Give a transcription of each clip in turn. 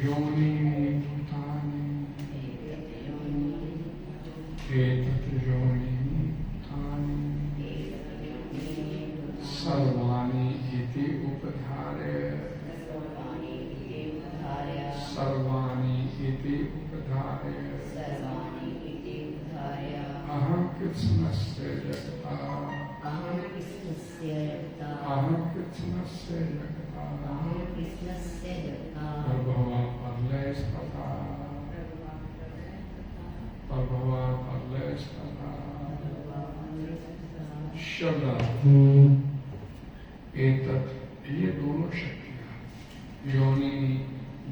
योनीनि भूतानि एतत् योनीनि भूतानि सर्वाणि इति उपधार्य सर्वाणि इति उपधार्य अहं कृष्णस्य जगता अहं कृष्णस्य जगता प्रभवा परलय स्पता शब्द एतत् ये दोनों शक्तियाँ योनि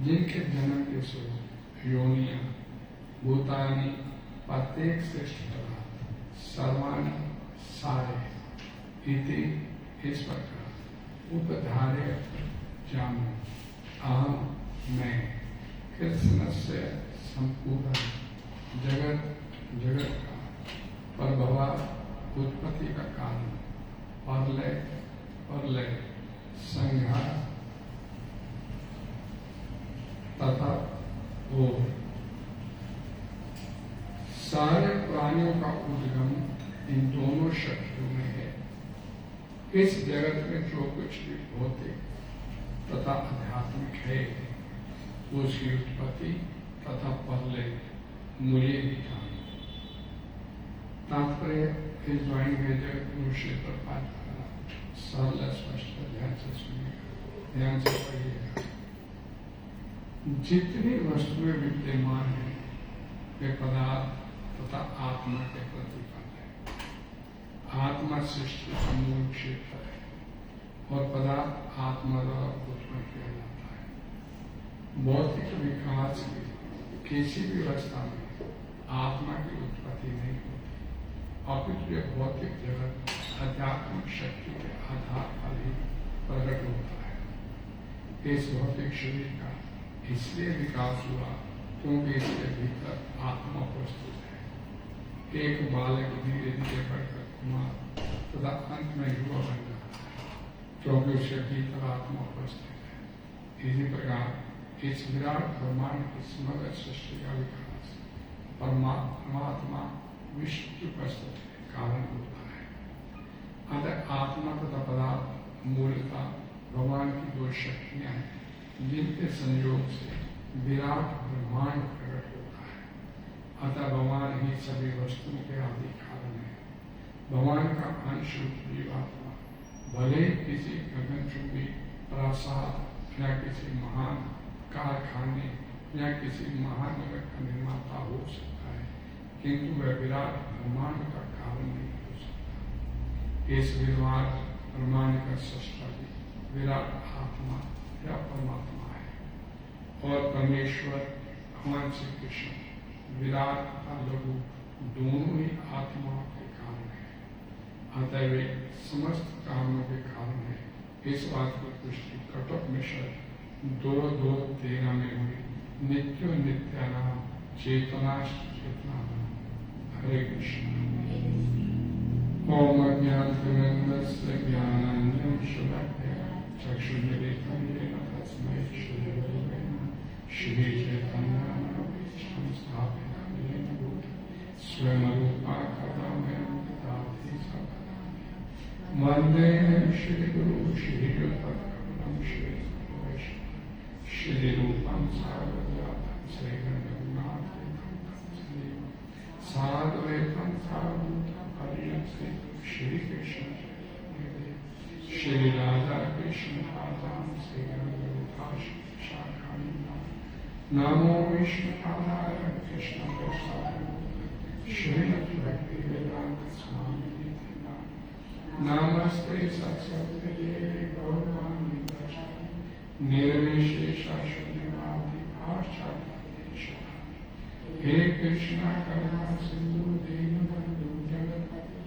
जिनके जन्म के स्वरूप योनिया भूतानी प्रत्येक श्रेष्ठ पदार्थ सर्वाणी सारे इति इस प्रकार उपधार्य जानो अहम मैं कृष्ण से संपूर्ण जगत जगत का प्रभवा उत्पत्ति का कारण प्रलय संहार तथा और सारे प्राणियों का उद्गम इन दोनों शक्तियों में है। इस जगत में जो कुछ भी भौतिक तथा आध्यात्मिक है उसकी उत्पत्ति तथा प्रलय मुझे भी जानो। तात्पर्य इस ड्राइंग में जगत मनुष्य पर पाठ करा सरल स्पष्ट ध्यान से सुनिएगा, ध्यान से पढ़िएगा। जितनी वस्तुएं विद्यमान है वे पदार्थ तथा आत्मा के प्रतिफल है। आत्मा सृष्टि का मूल क्षेत्र है और पदार्थ आत्मा द्वारा उत्पन्न किया जाता है। भौतिक विकास की किसी भी अवस्था में आत्मा की उत्पत्ति नहीं होती, अपितु यह भौतिक जगत आध्यात्मिक शक्ति के आधार पर ही प्रकट होता है। इस भौतिक शरीर का इसलिए विकास हुआ क्योंकि इसके भीतर आत्मा प्रस्तुत है। एक बालक धीरे धीरे बढ़कर कुमार तथा अंत में युवा बन जाता है क्योंकि उसके भीतर आत्मा प्रस्तुत है। इसी प्रकार इस विराट ब्रह्मांड की समग्र सृष्टि का विकास परमात्मा विश्व की उपस्थिति के कारण होता है। अतः आत्मा तथा पदार्थ मूलतः भगवान की दो शक्तियां हैं जिनके संयोग से विराट ब्रह्मांड प्रकट होता है। अतः भगवान ही सभी वस्तुओं के आदि कारण है। भगवान का अंश जीवात्मा भले किसी गगनचुंबी प्रासाद या किसी महान कारखाने या किसी महानगर का निर्माता हो सकता है, किंतु वह विराट ब्रह्मांड का कारण नहीं हो सकता। इस विराट ब्रह्मांड का सृष्टा भी विराट आत्मा या परमात्मा है और परमेश्वर भगवान श्री कृष्ण विराट और लघु दोनों ही आत्माओं के कारण है। अतः वे समस्त कामों के कारण है। इस बात की पुष्टि कठोपनिषद 2:2-13 में हुई। नित्यो नित्यानाम चेतना चेतना। हरे कृष्ण। ओम अज्ञानतिमिरन्दस्य ज्ञानाञ्जनं शलाकया चक्षुर्मिलितं येन तस्मै श्रीगुरवे नमः। श्रीचैतन्यमनोभीष्टं स्थापयामि येन भूतले स्वयं रूपा कदा मह्यं ददाति स्वपदानि। वन्दे श्रीगुरु श्रीयुतपदकमलं श्रीवैष्णवं श्रीरूपं साग्रजातं श्रीगणरघुनाथं साद्वैतं सावधूतं श्री कृष्ण श्री राधा कृष्ण पादाम श्री नमो विष्णु पादाय कृष्ण प्रसाद श्रीमद् भक्ति वेदांत स्वामी नमस्ते सरस्वती गौरवाणी निर्विशेष शून्यवादी आचार्य। हे कृष्ण करुणा सिंधु दीनबंधु जगत्पते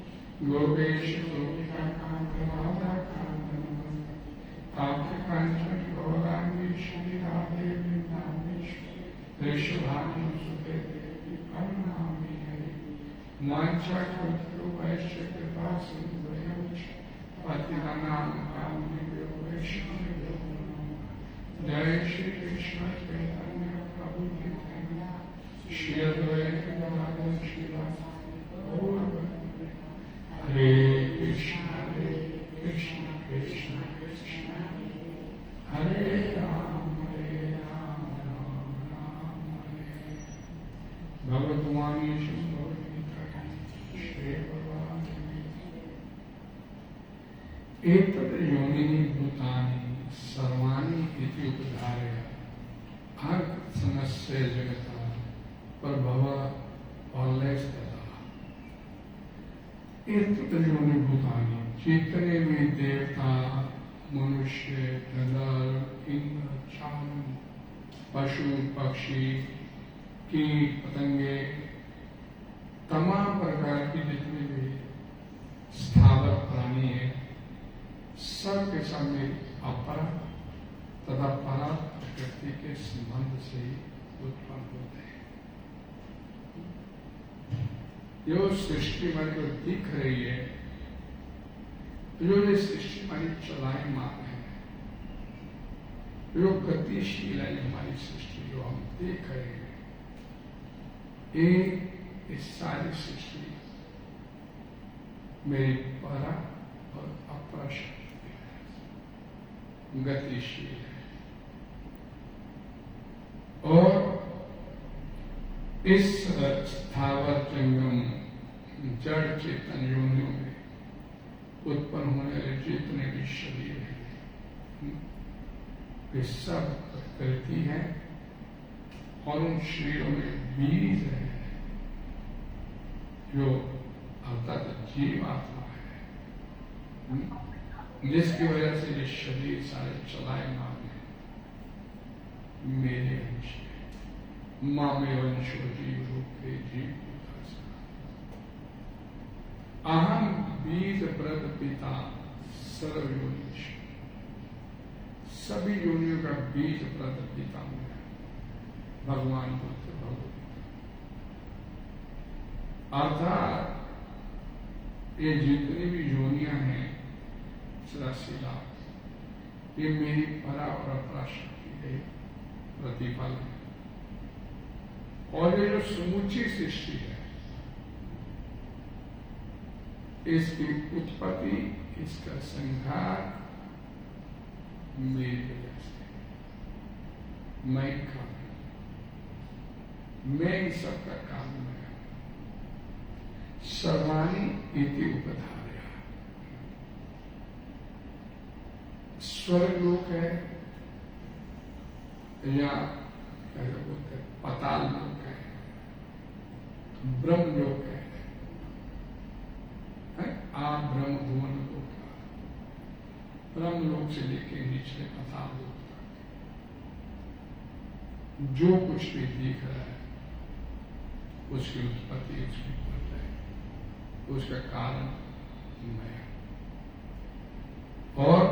गोपेश गोपिका कांत राधा कांत नमस्ते कंचन गौरांगी श्री राधे वृंदावनेश्वरी ऋषभानु सुते देवी प्रणमामि हरि। वाञ्छाकल्पतरु वैश्य कृपा सिंधु पतितानां पावनेभ्यो वैष्णवेभ्यो नमः। जय श्री कृष्ण चैतन्य प्रभु नित्यानंद श्री अद्वैत गदाधर श्रीवासादि गौर भक्त। हरे कृष्ण कृष्ण कृष्ण हरे राम राम राम हरे। भगवद्वाणी श्री भगवान एतद् योनिनि भूतानि सर्वाणि इति उपधार्य अर्थ समस्य जगता प्रभव प्रलयस्तदा। एतद् योनि भूतानि, जितने भी देवता मनुष्य गंधर्व इंद्र चारण पशु पक्षी कीट पतंगे तमाम प्रकार की जितने भी स्थावर प्राणी है सब के सब में अपर तथा परा प्रकृति के संबंध से ही उत्पन्न होते हैं। जो सृष्टि हमारी को दिख रही है, जो ये सृष्टि हमारी चलायमान है, जो गतिशील है हमारी सृष्टि जो हम देख रहे हैं, इस सारी सृष्टि मेरी परा और अपरा शक्ति है, गतिशील है। और इस स्थावर जंगम जड़ चेतन योनियों में उत्पन्न होने वाले जितने भी शरीर हैं वे सब प्रकृति है और उन शरीरों में बीज है जो अर्थात जीवात्मा है, जिसकी वजह से ये शरीर सारे चलायमान है। मेरे अंश है, माँ में अंशो जीव रूपे जीव अहम बीज प्रद पिता सर्व योनिश। सभी योनियों का बीज प्रद पिता हूं भगवान बुद्ध भगवत। अर्थात ये जितनी भी योनियां हैं सदाशिला, ये मेरी परा और अपरा शक्ति है, प्रतिफल है। और ये जो समूची सृष्टि है इसकी उत्पत्ति, इसका संहार मेरी वजह से, मैं काम, मैं इन सब का काम में सर्वाणी इति उपधार्य। स्वर्ग लोक है या बोलते पाताल लोक है, ब्रह्म लोक है, आप ब्रह्म भुवन लोक, ब्रह्म लोक से लेके नीचे पाताल लोक तक जो कुछ भी दिख रहा है उसकी उत्पत्ति, उसकी प्रलय, उसका कारण मैं, और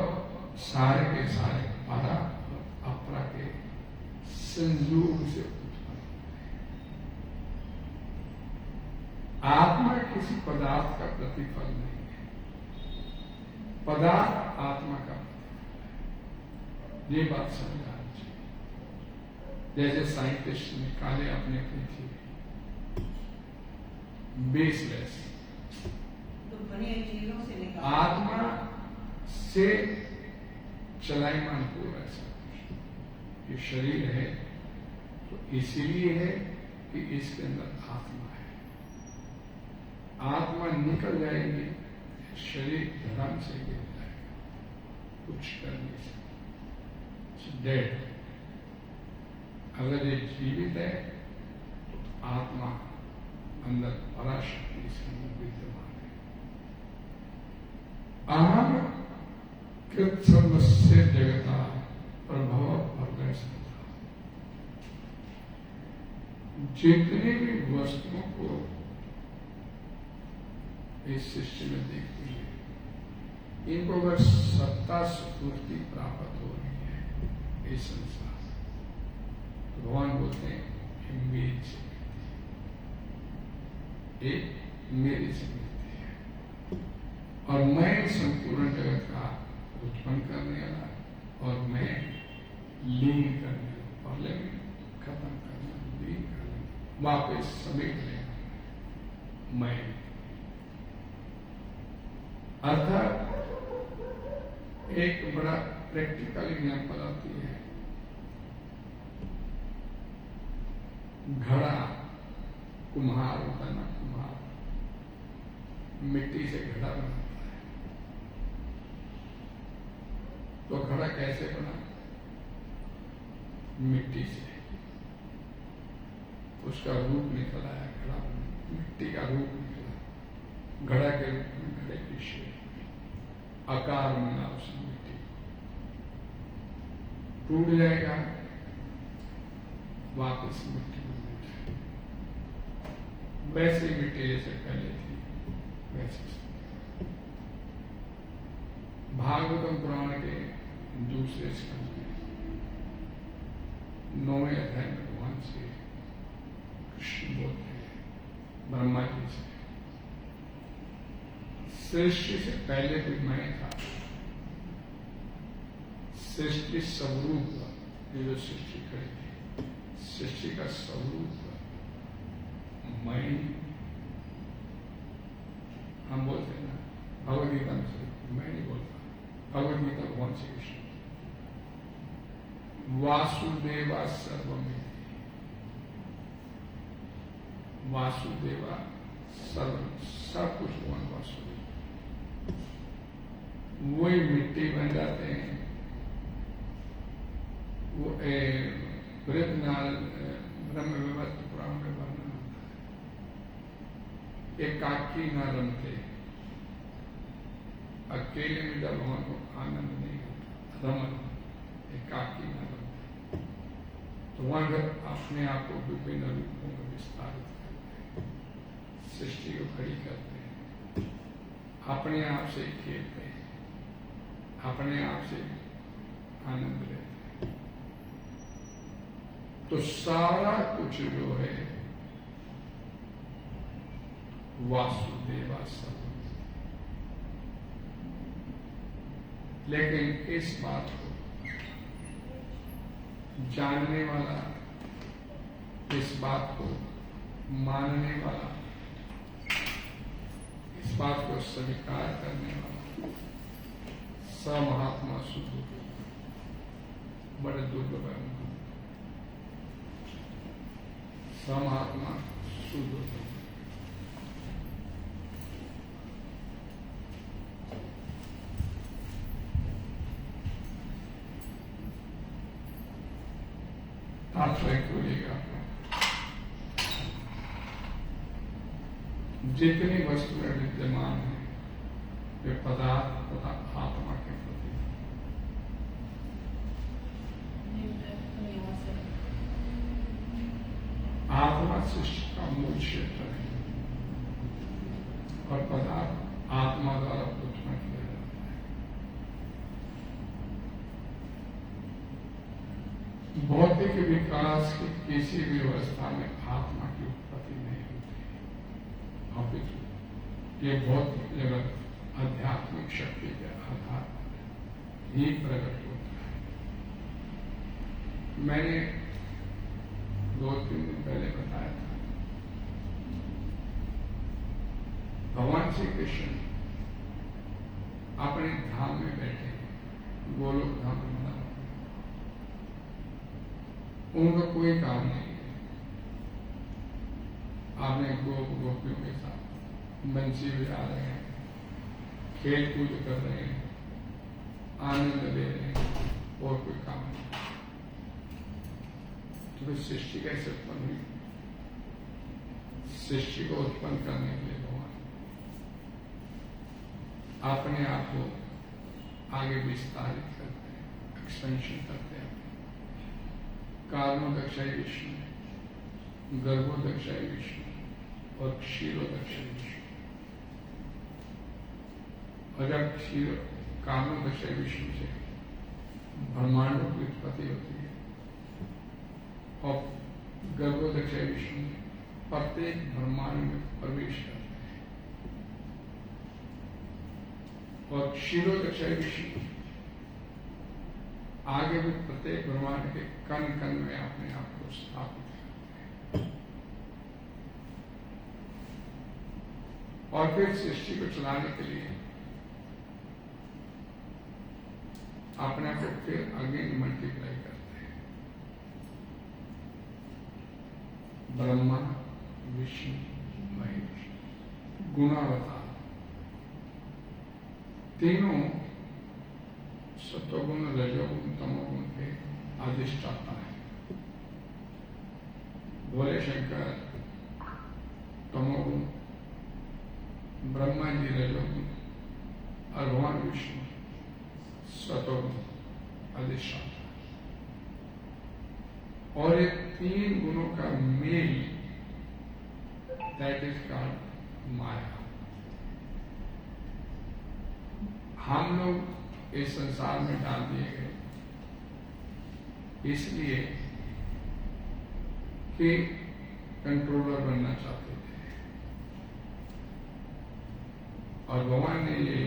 सारे के सारे परा और अपरा के संयोग से उत्पन्न होते हैं। आत्मा किसी पदार्थ का प्रतिफल नहीं है, पदार्थ आत्मा का प्रतिफल है। ये बात समझा चाहिए। जैसे साइंटिस्ट निकाले अपने पृथ्वी बेसलेस, आत्मा से चलायमान हो रहा है सब कुछ। ये शरीर है तो इसीलिए है कि इसके अंदर आत्मा है। आत्मा निकल जाएगी, शरीर धर्म से गिर जाएगा, कुछ कर नहीं सकता, डेड। अगर ये जीवित है तो आत्मा अंदर पराशक्ति से विद्यमान है। अहम कृत्सर्वस्य जगता प्रभव प्रलयस्तदा। जितने भी वस्तुओं को इस सृष्टि में देखते हैं, इनको अगर सत्ता स्फूर्ति प्राप्त हो रही है इस संसार, तो भगवान बोलते हैं मेरी से, एक मेरी से मिलती है। और मैं संपूर्ण जगत का उत्पन्न करने वाला और मैं लीन करने, पहले में खत्म करना, लीन करना, वापस समेट लेना मैं। अर्थात एक बड़ा प्रैक्टिकल एग्जाम्पल आती है। घड़ा, कुम्हार होता है ना, कुम्हार मिट्टी से घड़ा बनाता है। तो घड़ा कैसे बना? मिट्टी से। उसका रूप निकला है घड़ा, मिट्टी का रूप निकला, घड़ा के रूप में घड़े की शेप, आकार मिला उस मिट्टी। टूट जाएगा, वापस मिट्टी में मिल जाएगी। वैसे मिट्टी जैसे पहले थी वैसे। भागवतम पुराण के दूसरे स्कंद में 9वें अध्याय में भगवान से कृष्ण बोलते हैं ब्रह्मा जी से, सृष्टि से पहले भी मैं था। सृष्टि स्वरूप, ये जो सृष्टि करी थी, सृष्टि का स्वरूप मैं। हम बोलते हैं ना भगवदगीता में, मैं नहीं बोलता, भगवदगीता भगवान श्री कृष्ण, वासुदेवा सर्वमिति, वासुदेवा सर्व, सब कुछ भगवान वासुदेव। वही मिट्टी बन जाते हैं। वो वृद्धनाल ब्रह्म विवर्त पुराण में वर्णन होता है। एकाकी न रमते, अकेले में जब भगवान को आनंद नहीं होता, रमन, एकाकी न रमते, तो वहां अपने आप को विभिन्न रूपों में विस्तारित करते हैं, सृष्टि को खड़ी करते हैं, अपने आप से खेलते हैं, अपने आप से आनंद लेते हैं। तो सारा कुछ जो है वासुदेवा सर्वम। लेकिन इस बात को जानने वाला, इस बात को मानने वाला, इस बात को स्वीकार करने वाला समहात्मा शुद्ध बड़े दुर्लभ है। समहात्मा शुद्ध होता है। जितनी वस्तुएं विद्यमान है वे पदार्थ तथा आत्मा के प्रति। आत्मा सृष्टि का मूल क्षेत्र है और पदार्थ आत्मा द्वारा उत्पन्न किया जाता है। भौतिक विकास की किसी भी अवस्था में आत्मा की उत्पत्ति नहीं होती। अपितु ये भौतिक जगत आध्यात्मिक शक्ति के आधार पर ही प्रकट होता है। मैंने 2-3 दिन पहले बताया था, भगवान श्री कृष्ण अपने धाम में बैठे हैं, गोलोक धाम में बना, उनका कोई काम नहीं है। आपने गोपियों के साथ बंसी बजा रहे हैं, खेल कूद कर रहे हैं, आनंद ले रहे हैं, और कोई काम नहीं। तो सृष्टि कैसे उत्पन्न हुई? सृष्टि को उत्पन्न करने के लिए भगवान अपने आप को आगे विस्तारित करते हैं, एक्सपेंशन करते हैं। कारणोदक्षाई विष्णु, गर्भोदक्षाई विष्णु और क्षीरोदक्षाई विष्णु। और जब कारणोदक्षाई विष्णु से ब्रह्मांडों की उत्पत्ति होती है और गर्भोदक्षाई विष्णु प्रत्येक ब्रह्मांड में प्रवेश करते हैं, और क्षीरोदक्षाई विष्णु आगे भी प्रत्येक ब्रह्मांड के कण कण में अपने आप को स्थापित करते हैं और फिर सृष्टि को चलाने के लिए अपने आप को फिर अगेन मल्टीप्लाई करते हैं। ब्रह्मा, विष्णु, महेश, गुणावतार तीनों सत्वगुण, रजोगुण, तमोगुण के अधिष्ठाता है। भोले शंकर तमोगुण, ब्रह्मा जी रजोगुण और भगवान विष्णु सत्वगुण अधिष्ठाता। और ये तीन गुणों का मेल, दैट इज कॉल्ड माया। हम लोग इस संसार में डाल दिए गए इसलिए कि कंट्रोलर बनना चाहते थे और भगवान ने ये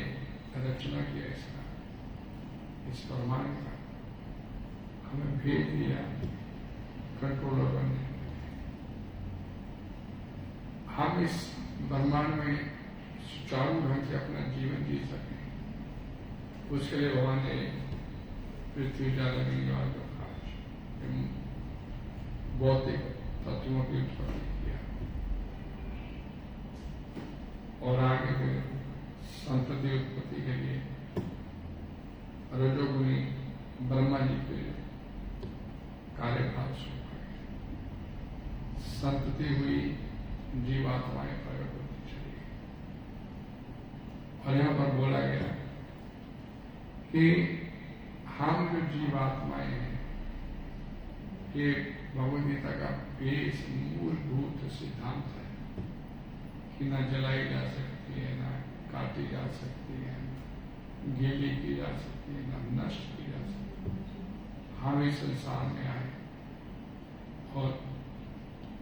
रचना किया इसका, इस ब्रह्मांड का हमें भेज दिया कंट्रोलर बनने के लिए। हम इस ब्रह्मांड में सुचारू ढंग से अपना जीवन जी सकें, उसके लिए भगवान ने पृथ्वी, जल, अग्नि और आकाश भौतिक तत्वों की उत्पत्ति किया और आगे फिर संतति उत्पत्ति के लिए रजोगुणी ब्रह्मा जी के कार्यभार सौंपा गया। संतति हुई, जीवात्माएं प्रकट होती चली और यहाँ पर बोला गया कि हम जो जीवात्माएं हैं, ये भगवद गीता का बेस मूलभूत सिद्धांत है कि ना जलाई जा सकती है, ना काटी जा सकती है, गीली की जा सकती है, ना नष्ट की जा सकती है। हम इस संसार में आए और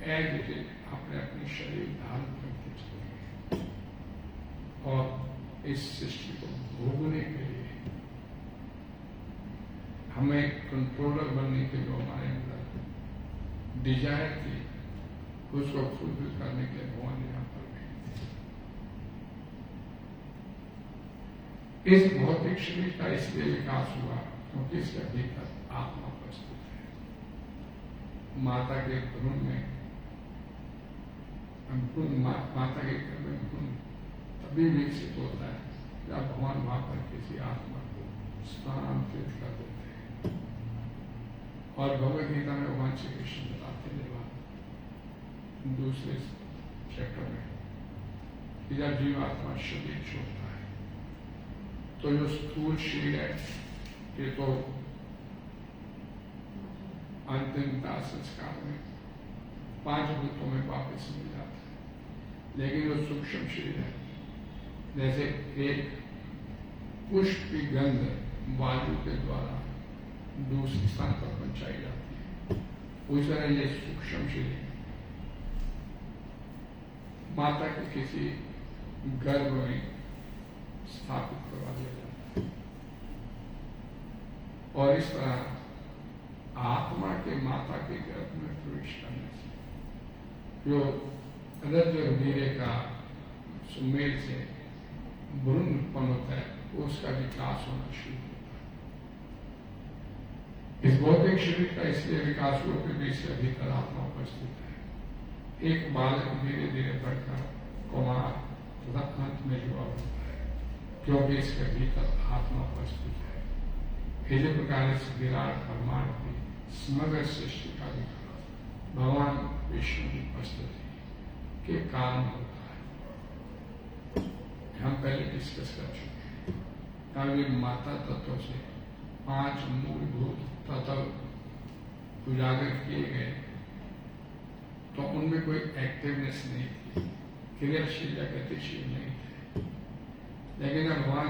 एज इट इज अपने अपने शरीर धारण करके चले गए और इस सृष्टि को भोगने के लिए हमें कंट्रोलर बनने के जो हमारे अंदर डिजायर थी उसको फुलफिल करने के लिए भगवान यहाँ पर गए। इस भौतिक शरीर का इसलिए विकास हुआ क्योंकि इसके भीतर आत्मा प्रस्तुत है। माता के भ्रूण में माता के घर में भ्रूण तभी विकसित होता है जब भगवान वहां पर किसी आत्मा को स्थानांतरित कर देते हैं। और भगवद गीता में भगवान श्री कृष्ण बताते हैं दूसरे चैप्टर में कि जब जीवात्मा शरीर छोड़ता है तो जो स्थूल शरीर है ये तो अंतिम दाह संस्कार में 5 भूतों में वापस मिल जाता है, लेकिन जो सूक्ष्म शरीर है जैसे एक पुष्प की गंध वायु के द्वारा दूसरे स्थान पर पहुंचाई जाती है, उस तरह ये सूक्ष्म शरीर माता के किसी गर्भ में स्थापित करवा दिया जाता है। और इस तरह आत्मा के माता के गर्भ में प्रवेश करने से जो रज और वीर्य का सुमेल से भ्रूण उत्पन्न होता है, उसका विकास होना शुरू होता है। इस भौतिक शरीर का इसलिए विकास हुआ क्योंकि इसके भीतर आत्मा उपस्थित है। एक बालक धीरे धीरे बढ़कर कुमार तथा अंत में युवा होता है क्योंकि इसके भीतर आत्मा उपस्थित है। इसी प्रकार इस विराट ब्रह्मांड की समग्र सृष्टि का विकास भगवान विष्णु की उपस्थिति के कारण होता है। हम पहले डिस्कस कर चुके हैं। अब माता तत्व से 5 मूलभूत तत्व उजागर किए गए तो उनमें कोई एक्टिवनेस नहीं थी, क्रियाशील या गतिशील नहीं थे। लेकिन भगवान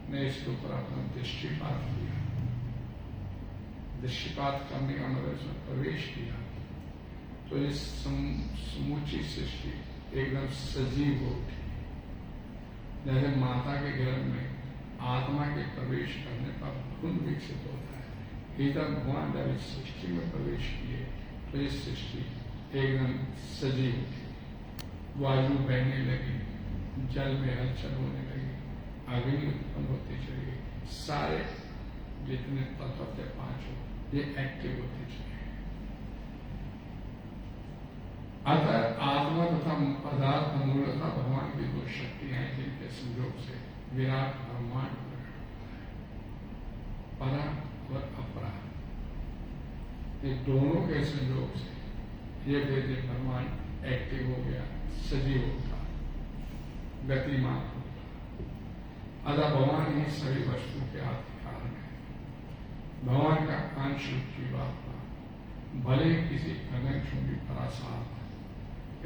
ने इसके ऊपर अपना दृष्टिपात किया, दृष्टिपात करने का मतलब इसमें प्रवेश किया तो इस समूची सृष्टि एकदम सजीव हो उठी। जैसे माता के गर्भ में आत्मा के प्रवेश करने पर गुण विकसित होता है। इधर भगवान जब इस सृष्टि में प्रवेश किए तो इस सृष्टि एकदम सजीव, वायु बहने लगी, जल में हलचल होने लगी, अग्नि उत्पन्न होती चली गई, सारे जितने तत्व थे पांचों ये एक्टिव होते चले गए। अतः आत्मा तथा पदार्थ मूलतः भगवान की दो शक्तियां हैं जिनके संयोग से विराट ब्रह्मांड प्रकट होता है। परा और अपरा, ये दोनों के संयोग से ये वेद ब्रह्मांड एक्टिव हो गया, सजीव होता, गतिमान होता। अतः भगवान ही सभी वस्तु के आदि कारण है। भगवान का अंश जीवात्मा भले किसी गगनचुंबी परासार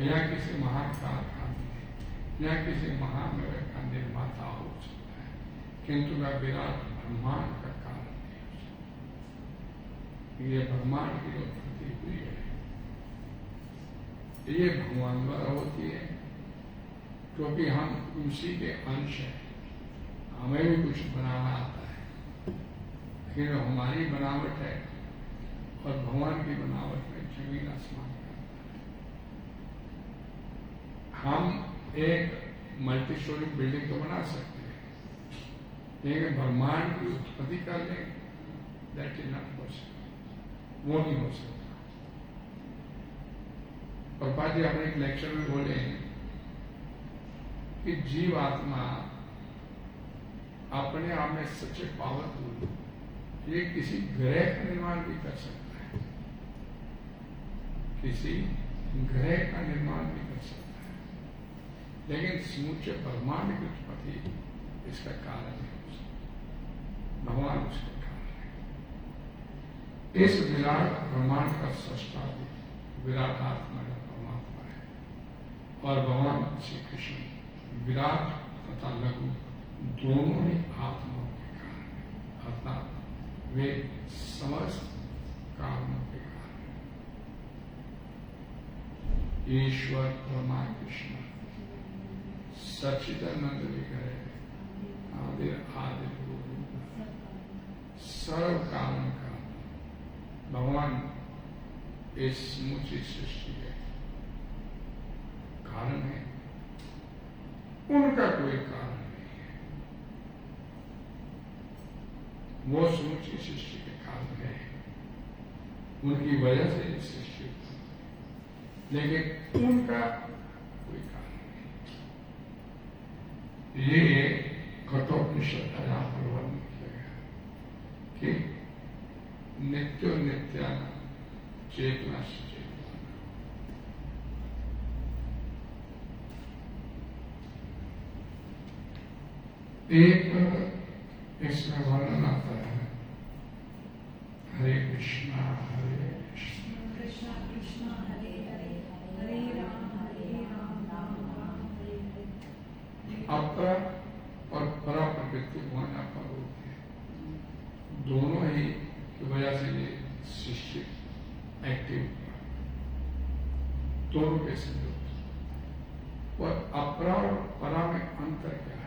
या किसी महान कारखाने या किसी महानगर का निर्माता हो सकता है, किंतु वह विराट ब्रह्मांड का कारण नहीं हो सकता। ये ब्रह्मांड की जो उत्पत्ति हुई है ये भगवान द्वारा होती है, क्योंकि हम उसी के अंश हैं। हमें भी कुछ बनाना आता है, लेकिन हमारी बनावट है और भगवान की बनावट में जमीन आसमान का अंतर है। हम एक मल्टी स्टोरी बिल्डिंग तो बना सकते हैं, लेकिन ब्रह्मांड की उत्पत्ति कर लें, दैट इज नॉट पॉसिबल, वो नहीं हो सकता। प्रभुपाद जी अपने एक लेक्चर में बोले कि जीव आत्मा अपने आप में सच्चे पावरफुल, ये किसी ग्रह का निर्माण भी कर सकता है, किसी ग्रह का निर्माण भी कर सकता है, लेकिन समूचे ब्रह्मांड की उत्पत्ति इसका कारण नहीं हो सकता। भगवान उसका कारण है। इस विराट ब्रह्मांड का सृष्टा भी विराट आत्मा का परमात्मा है, और भगवान श्री कृष्ण विराट तथा लघु दोनों ही आत्माओं के कारण है, अर्थात वे समस्त कारणों के कारण है। ईश्वर ब्रह्मा कृष्ण सच्चिदानंद विग्रह आदि आदि सर्व कारण का भगवान इस समूची सृष्टि के कारण है, उनका कोई कारण नहीं है। वो समूची सृष्टि के कारण है, उनकी वजह से ये सृष्टि उत्पन्न, लेकिन उनका कोई कारण नहीं। ये कठोपनिषद का यहां पर वर्णन किया गया कि नित्यो नित्यानाम चेतना से चेतना। एक इसमें वर्णन आता है, हरे कृष्णा कृष्णा कृष्णा हरे हरे, हरे राम राम राम हरे हरे। अपरा और परा प्रकृति होना पर होती है, दोनों ही की वजह से ये सृष्टि एक्टिव, दोनों के संयोग। और अपरा और परा में अंतर क्या है?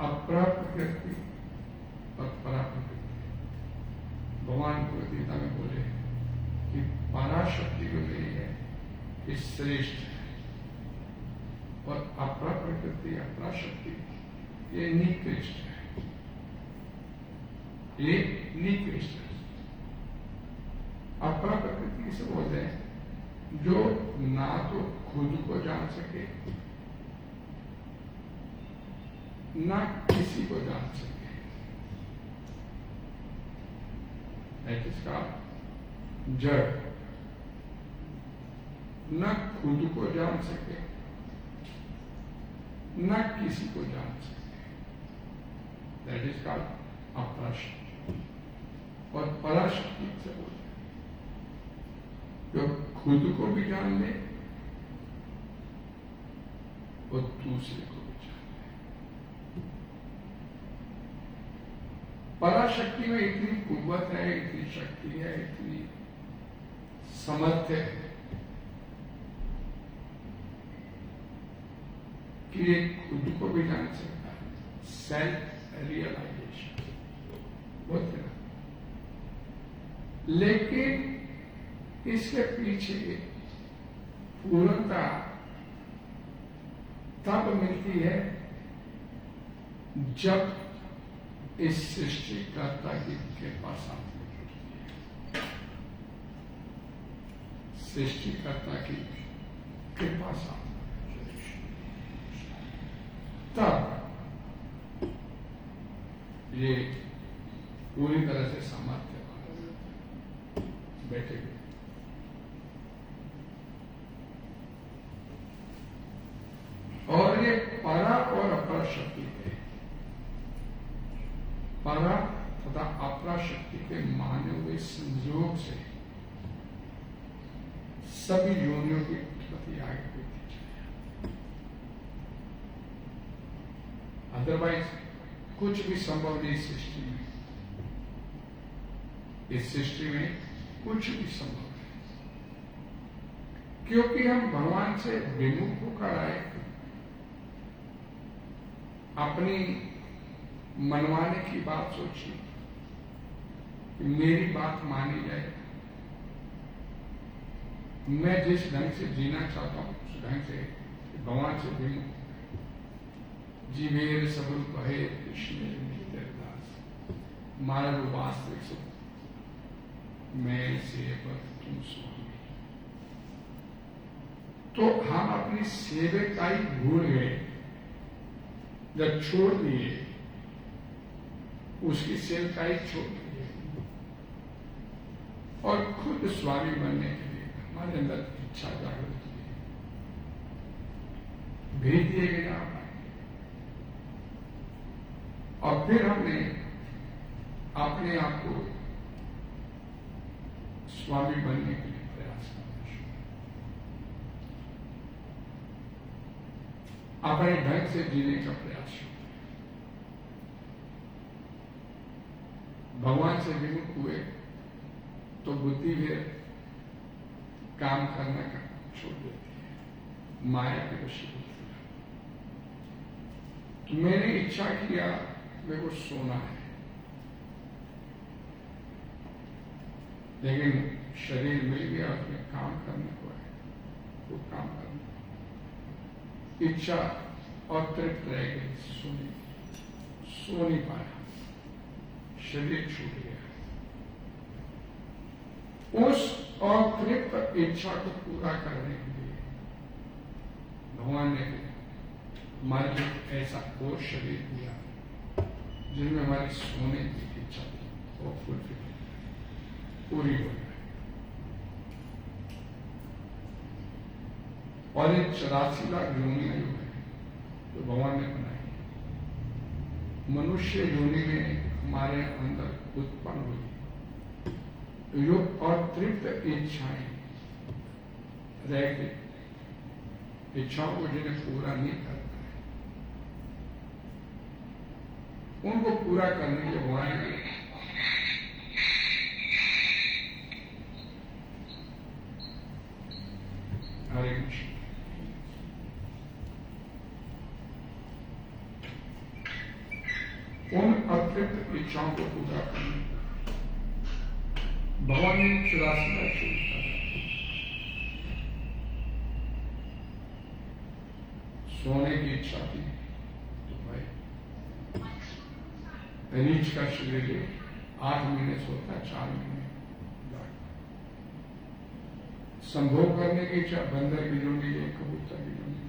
अपरा प्रकृति और परा प्रकृति, भगवान को गीता में बोले कि पराशक्ति जो नहीं है ये श्रेष्ठ है, और अपरा प्रकृति अपरा शक्ति ये निकृष्ट है, ये निकृष्ट है। अपरा प्रकृति से बोलते हैं जो ना तो खुद को जान सके ना किसी को जान सके, इसका जड़ न खुद को जान सके न किसी को जान सके, दैट इज कॉल्ड अपराशक्ति। और पराशक्ति से बोलते हैं जो खुद को भी जान ले और दूसरे को भी जान ले। पराशक्ति में इतनी कुव्वत है, इतनी शक्ति है, इतनी सामर्थ्य है कि ये खुद को भी जान सकता है, सेल्फ रियलाइजेशन बोलते ना। लेकिन इसके पीछे पूर्णता तब मिलती है जब इस सृष्टिकर्ता की कृपा साथ में जुड़ती है, सृष्टिकर्ता की कृपा साथ में तब ये पूरी तरह से सामर्थ्य बैठे हुए। और ये परा और अपरा शक्ति है, परा तथा अपरा शक्ति के माने हुए संयोग से सभी योनियों की उत्पत्ति आगे होती है। अदरवाइज कुछ भी संभव नहीं सृष्टि में, इस सृष्टि में कुछ भी संभव है, क्योंकि हम भगवान से विमुख होकर आए, अपनी मनवाने की बात सोची कि मेरी बात मानी जाए, मैं जिस ढंग से जीना चाहता हूं उस ढंग से भगवान से विमुख, जीवेर सबल कहे कृष्ण दास, मानव वास्तविक सुख मैं सेवक तुम स्वामी। तो हम अपनी सेवकाई भूल गए, जब छोड़ दिए, उसकी सेवकाई छोड़ दिए और खुद स्वामी बनने के लिए हमारे अंदर इच्छा जागृत की, भेज दिए गए आप, और फिर हमने अपने आप को स्वामी बनने के लिए प्रयास करना शुरू, अपने ढंग से जीने का प्रयास शुरू। भगवान से विमुख हुए तो बुद्धि फिर काम करने का छोड़ देती है, माया के वशी होती है। तो मैंने इच्छा किया मेरे को सोना है, लेकिन शरीर मिल गया, उसमें काम करने को है, वो काम करना, इच्छा अतृप्त रह गई, सो नहीं पाया, शरीर छूट गया। उस अतृप्त इच्छा को पूरा करने के लिए भगवान ने हमारे लिए ऐसा और शरीर दिया जिनमें हमारी सोने की इच्छा थी वो फुलफिल पूरी हो जाए। और ये 84 लाख योनियां जो है तो भगवान ने बनाई, मनुष्य योनि में हमारे अंदर उत्पन्न हुई जो अतृप्त इच्छाएं रह गई, इच्छाओं को जिन्हें पूरा नहीं करता है, उनको पूरा करने के लिए भगवान ने हरे कृष्ण उन अतृप्त इच्छाओं को पूरा करने भगवान ने 84 लाख शुरू करा। सोने की इच्छा थी तो भाई रीछ का शरीर 8 महीने सोता, 4 महीने संभोग करने की इच्छा, बंदर की जोड़ी है, कबूतर की जोड़ी,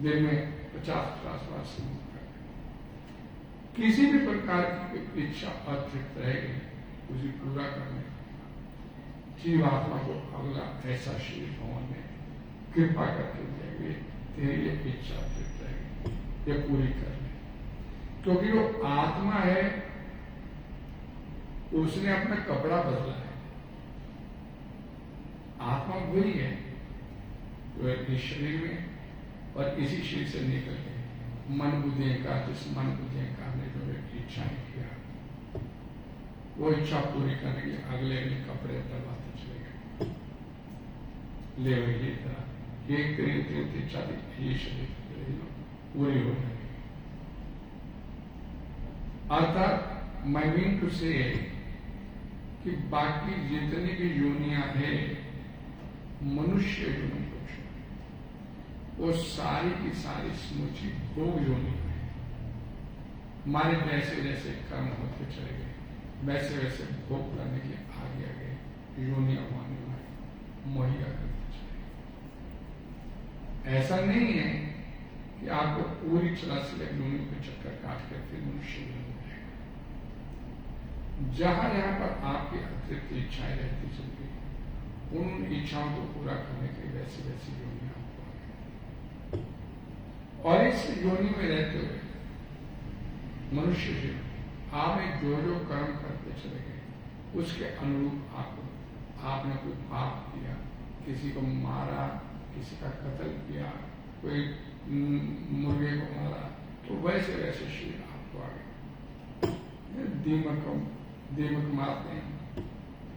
दिन में 50-50 बार संभोग करते। किसी भी प्रकार की इच्छा अतृप्त रहेगी उसे पूरा करने जीवात्मा को अगला ऐसा शरीर भगवान ने कृपा करके देंगे, तेरी ये इच्छा अतृप्त रहेगी, ये पूरी कर ले। क्योंकि वो आत्मा है, उसने अपना कपड़ा बदला है, आत्मा वही है तो इस शरीर में और इसी शरीर से निकल के मन बुद्धि का, जिस मन बुद्धि का ने जो इच्छाएं किया वो इच्छा पूरी करने के अगले कपड़े दबाते चले गए, ले वही तरह एक तेरी इच्छा थी, ये शरीर पूरी हो जाएगी। अर्थात मैं मीन टू से कि बाकी जितनी भी योनियां हैं मनुष्य योनि को छोड़ वो सारी की सारी समूची भोग योनि है। हमारे जैसे जैसे कर्म होते चले गए वैसे वैसे भोग करने के लिए आगे आगे योनियां मुहैया करते चले गए। ऐसा नहीं है कि आपको पूरी तरह से योनि के चक्कर काट कर फिर मनुष्य योनि जहां जहां पर आपकी अतिरिक्त इच्छाएं रहती चलती उन इच्छाओं को पूरा करने के लिए वैसी वैसी योनियां आपको आ। और इस योनि में रहते हुए मनुष्य जीवन आपने जो जो कर्म करते चले गए उसके अनुरूप आपने कोई पाप किया, किसी को मारा, किसी का कत्ल किया, कोई मुर्गे को मारा, तो वैसे वैसे शरीर आपको आ गए। दीमक मारते हैं,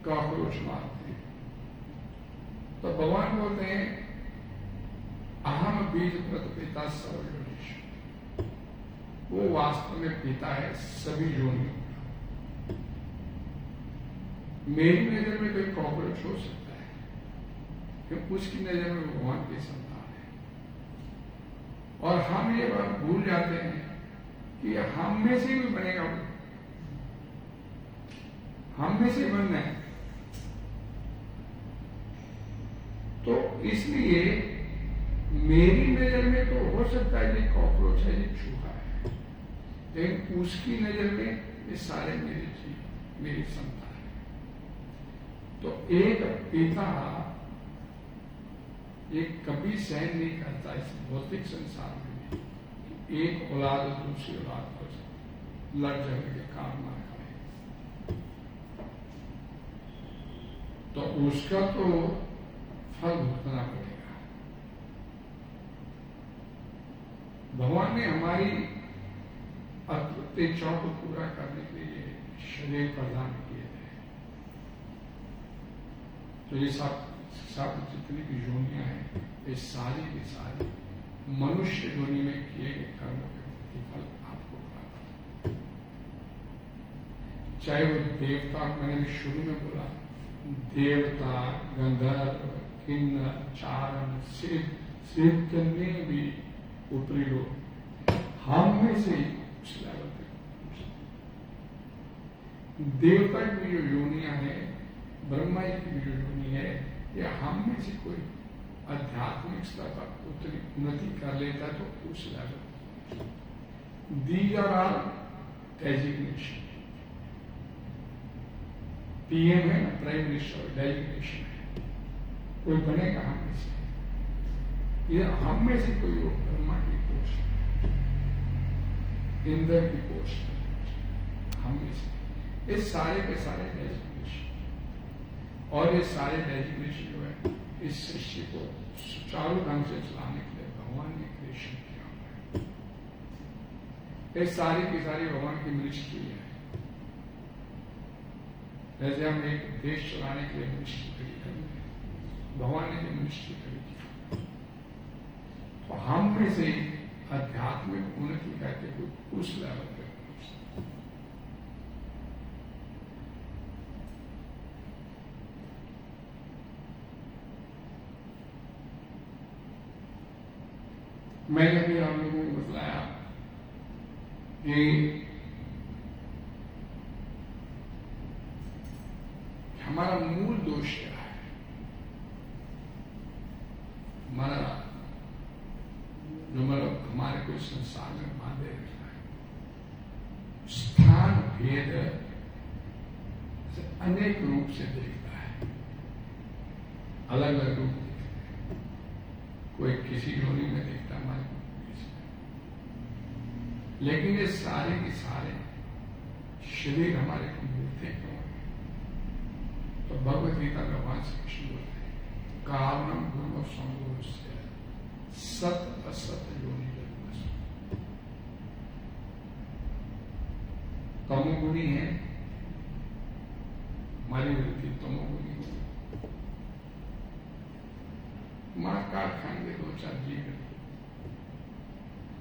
कॉकरोच मारते हैं। तो भगवान बोलते हैं अहम बीज प्रतिपिता सर्वयोनिष, वो वास्तव में पिता है सभी योनियों का। मेरी नजर में कोई कॉकरोच हो सकता है क्योंकि उसकी नजर में भगवान की संतान है। और हम ये बात भूल जाते हैं कि हम में से भी बनेगा, हम में से बनना है। तो इसलिए मेरी नजर में तो हो सकता है ये कॉकरोच है, ये चूहा है, लेकिन उसकी नजर में ये सारे मेरे जीव, मेरी संतान है। तो एक पिता ये कभी सहन नहीं करता इस भौतिक संसार में एक औलाद दूसरी औलाद को लड़ झगड़ के काम ना करे। तो उसका तो फल भुगतना पड़ेगा। भगवान ने हमारी अतिरिक्त इच्छाओं को पूरा करने के लिए शरीर प्रदान किए थे। तो ये सब जितनी भी योनियां हैं ये सारी की सारी मनुष्य योनि में किए गए कर्मों के प्रतिफल आपको प्राप्त। चाहे वो देवता, मैंने शुरू में बोला, देवता, गंधर्व, किन्नर, चारण, सिद्ध में भी ऊपरी लोग हम में से ही उस लेवल पे। देवता की जो योनियां है, ब्रह्मा जी की जो योनि है, ये हम में से कोई आध्यात्मिक स्तर पर उतनी उन्नति कर लेता है तो उस level. These are all designation. PM है ना, प्राइम मिनिस्टर, डेजिग्नेशन है। कोई बनेगा हम में से, ये हम में से कोई हो, ब्रह्मा की पोस्ट, इंद्र की पोस्ट, हम में से, ये सारे के सारे डेजिग्नेशन। और ये सारे डेजिग्नेशन जो है इस सृष्टि को सुचारू ढंग से चलाने के लिए भगवान ने क्रिएशन किया हुआ है। ये सारी की सारी भगवान की मिनिस्ट्री है। जैसे हम एक देश चलाने के लिए मिनिस्ट्री खड़ी करेंगे, भगवान ने मिनिस्ट्री खड़ी की। तो हम में से आध्यात्मिक उन्नति करके कोई उस लेवल पे पहुंचता। मैंने भी आप लोगों को बताया कि हमारा मूल दोष क्या है। हमारा जो मतलब हमारे कोई संसार में बांधे रहता है, स्थान भेद से अनेक रूप से देखता है, अलग अलग रूप दिखते हैं। कोई किसी योनि में देखता है, हमारे किसी में। लेकिन ये सारे के सारे शरीर हमारे को मिलते क्यों? तो भगवत गीता में भगवान श्री कृष्ण बोलते हैं कारणम गुरु संगोर से सत असत योनि जन्म। तमोगुणी है हमारी वृत्ति, तमोगुणी हो। मां काट खाएंगे दो चार जीव,